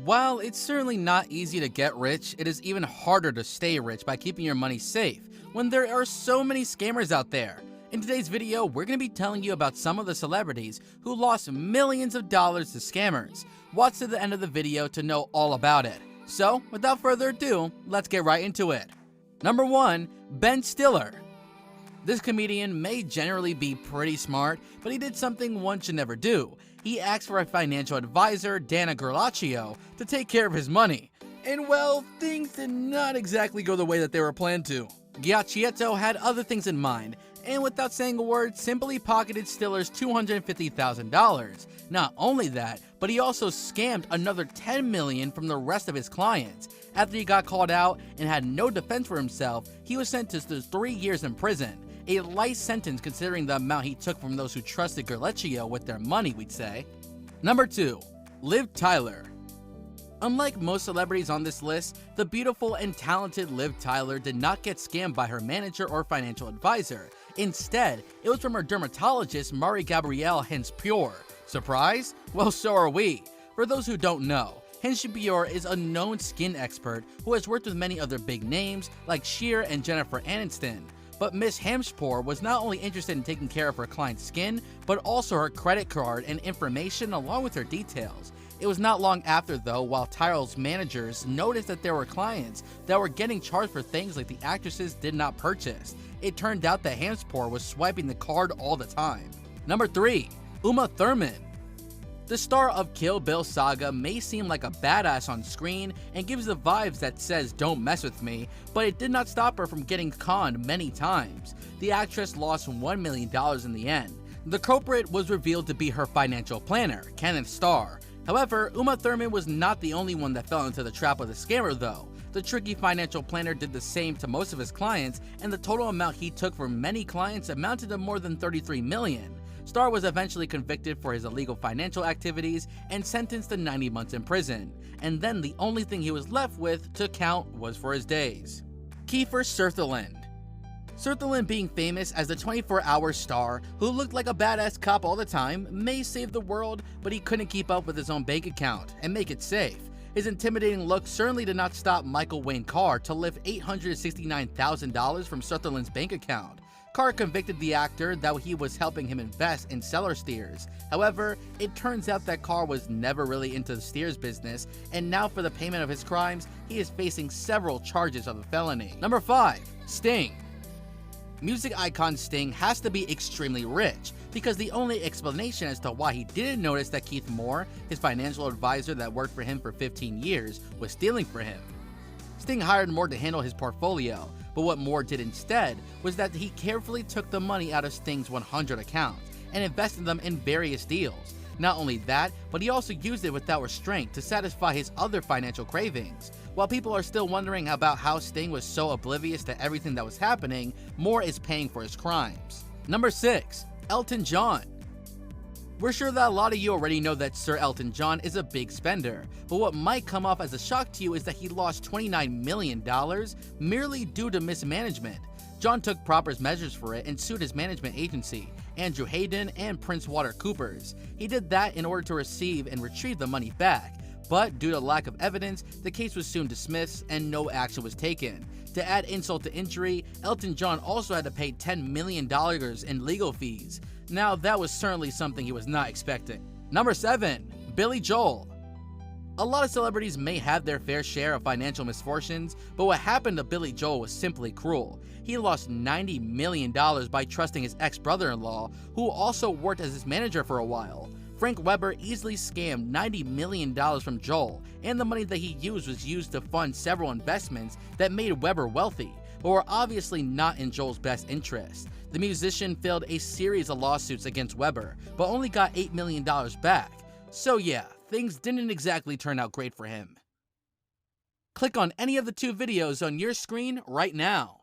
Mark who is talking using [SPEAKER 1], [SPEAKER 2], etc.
[SPEAKER 1] While it's certainly not easy to get rich, it is even harder to stay rich by keeping your money safe when there are so many scammers out there. In today's video, we're going to be telling you about some of the celebrities who lost millions of dollars to scammers. Watch to the end of the video to know all about it. So, without further ado, let's get right into it. Number 1. Ben Stiller. This comedian may generally be pretty smart, but he did something one should never do. He asked for a financial advisor, Dana Gerlachio, to take care of his money. And well, things did not exactly go the way that they were planned to. Giacchietto had other things in mind, and without saying a word, simply pocketed Stiller's $250,000. Not only that, but he also scammed another $10 million from the rest of his clients. After he got called out and had no defense for himself, he was sentenced to 3 years in prison. A light sentence considering the amount he took from those who trusted Gerlachio with their money, we'd say. Number 2. Liv Tyler. Unlike most celebrities on this list, the beautiful and talented Liv Tyler did not get scammed by her manager or financial advisor. Instead, it was from her dermatologist Marie-Gabrielle Hensch-Pure. Surprise? Well, so are we. For those who don't know, Hensch-Pure is a known skin expert who has worked with many other big names like Cher and Jennifer Aniston. But Miss Hensch-Pure was not only interested in taking care of her client's skin, but also her credit card and information along with her details. It was not long after though, while Tyler's managers noticed that there were clients that were getting charged for things like the actresses did not purchase. It turned out that Hensch-Pure was swiping the card all the time. Number 3. Uma Thurman. The star of Kill Bill Saga may seem like a badass on screen and gives the vibes that says don't mess with me, but it did not stop her from getting conned many times. The actress lost $1 million in the end. The culprit was revealed to be her financial planner, Kenneth Starr. However, Uma Thurman was not the only one that fell into the trap of the scammer though. The tricky financial planner did the same to most of his clients, and the total amount he took from many clients amounted to more than $33 million. Starr was eventually convicted for his illegal financial activities and sentenced to 90 months in prison, and then the only thing he was left with to count was for his days. Kiefer Sutherland. Sutherland, being famous as the 24-hour star who looked like a badass cop all the time, may save the world, but he couldn't keep up with his own bank account and make it safe. His intimidating look certainly did not stop Michael Wayne Carr to lift $869,000 from Sutherland's bank account. Carr convicted the actor that he was helping him invest in cellar steers. However, it turns out that Carr was never really into the steers business, and now for the payment of his crimes, he is facing several charges of a felony. Number 5. Sting. Music icon Sting has to be extremely rich, because the only explanation as to why he didn't notice that Keith Moore, his financial advisor that worked for him for 15 years, was stealing for him. Sting hired Moore to handle his portfolio, but what Moore did instead was that he carefully took the money out of Sting's 100 accounts and invested them in various deals. Not only that, but he also used it without restraint to satisfy his other financial cravings. While people are still wondering about how Sting was so oblivious to everything that was happening, Moore is paying for his crimes. Number 6. Elton John. We're sure that a lot of you already know that Sir Elton John is a big spender, but what might come off as a shock to you is that he lost $29 million merely due to mismanagement. John took proper measures for it and sued his management agency, Andrew Hayden and Prince Water Coopers. He did that in order to receive and retrieve the money back, but due to lack of evidence, the case was soon dismissed and no action was taken. To add insult to injury, Elton John also had to pay $10 million in legal fees. Now that was certainly something he was not expecting. Number 7. Billy Joel. A lot of celebrities may have their fair share of financial misfortunes, but what happened to Billy Joel was simply cruel. He lost $90 million by trusting his ex-brother-in-law, who also worked as his manager for a while. Frank Weber easily scammed $90 million from Joel, and the money that he used was used to fund several investments that made Weber wealthy, but were obviously not in Joel's best interest. The musician failed a series of lawsuits against Weber, but only got $8 million back. So yeah, things didn't exactly turn out great for him. Click on any of the 2 videos on your screen right now.